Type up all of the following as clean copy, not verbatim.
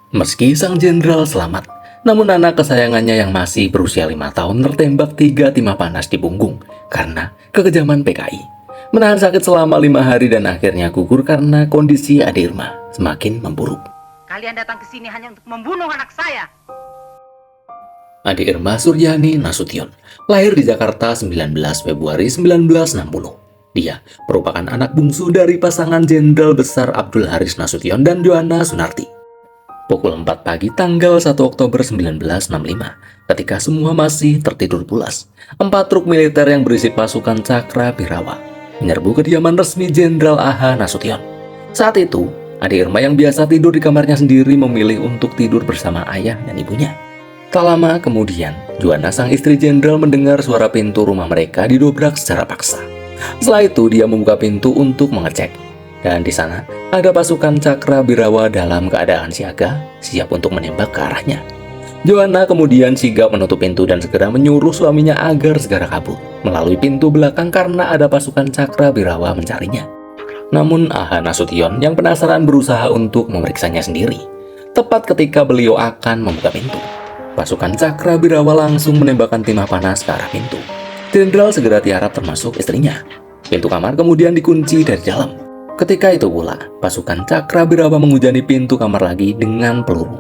Meski sang jenderal selamat, namun anak kesayangannya yang masih berusia 5 tahun tertembak 3 timah panas di punggung karena kekejaman PKI. Menahan sakit selama 5 hari dan akhirnya gugur karena kondisi Ade Irma semakin memburuk. Kalian datang ke sini hanya untuk membunuh anak saya. Ade Irma Suryani Nasution lahir di Jakarta 19 Februari 1960. Dia merupakan anak bungsu dari pasangan Jenderal Besar Abdul Haris Nasution dan Joanna Sunarti. Pukul 4 pagi tanggal 1 Oktober 1965, ketika semua masih tertidur pulas, 4 truk militer yang berisi pasukan Cakra Birawa menyerbu kediaman resmi Jenderal A.H. Nasution. Saat itu, Ade Irma yang biasa tidur di kamarnya sendiri memilih untuk tidur bersama ayah dan ibunya. Tak lama kemudian, Joanna sang istri jenderal mendengar suara pintu rumah mereka didobrak secara paksa. Setelah itu, dia membuka pintu untuk mengecek. Dan di sana, ada pasukan Cakra Birawa dalam keadaan siaga, siap untuk menembak ke arahnya. Joanna kemudian sigap menutup pintu dan segera menyuruh suaminya agar segera kabur melalui pintu belakang karena ada pasukan Cakra Birawa mencarinya. Namun A.H. Nasution yang penasaran berusaha untuk memeriksanya sendiri. Tepat ketika beliau akan membuka pintu, pasukan Cakra Birawa langsung menembakkan timah panas ke arah pintu. Jenderal segera tiarap termasuk istrinya. Pintu kamar kemudian dikunci dari dalam. Ketika itu pula, pasukan Cakra Birawa menghujani pintu kamar lagi dengan peluru.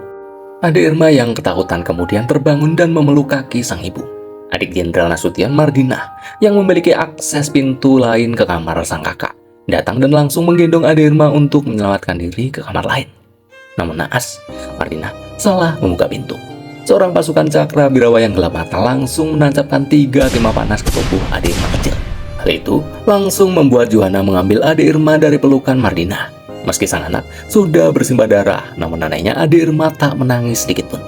Ade Irma yang ketakutan kemudian terbangun dan memeluk kaki sang ibu, adik Jenderal Nasution Mardinah, yang memiliki akses pintu lain ke kamar sang kakak, datang dan langsung menggendong Ade Irma untuk menyelamatkan diri ke kamar lain. Namun naas, Mardinah salah membuka pintu. Seorang pasukan Cakra Birawa yang gelap mata langsung menancapkan 3 timah panas ke tubuh Ade Irma kecil. Hal itu langsung membuat Joanna mengambil Ade Irma dari pelukan Mardinah. Meski sang anak sudah bersimbah darah, namun neneknya Ade Irma tak menangis sedikitpun.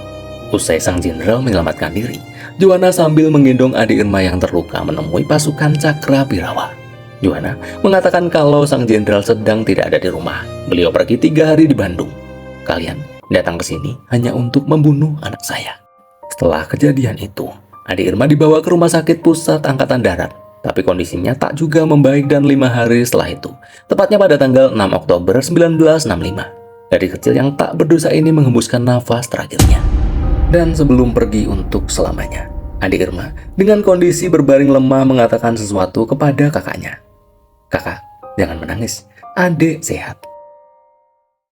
Usai sang jenderal menyelamatkan diri, Joanna sambil menggendong Ade Irma yang terluka menemui pasukan Cakra Birawa. Joanna mengatakan kalau sang jenderal sedang tidak ada di rumah. Beliau pergi 3 hari di Bandung. Kalian datang ke sini hanya untuk membunuh anak saya. Setelah kejadian itu, Ade Irma dibawa ke Rumah Sakit Pusat Angkatan Darat. Tapi kondisinya tak juga membaik dan 5 hari setelah itu, tepatnya pada tanggal 6 Oktober 1965, gadis kecil yang tak berdosa ini menghembuskan nafas terakhirnya. Dan sebelum pergi untuk selamanya, Ade Irma dengan kondisi berbaring lemah mengatakan sesuatu kepada kakaknya. "Kakak, jangan menangis, Ade sehat."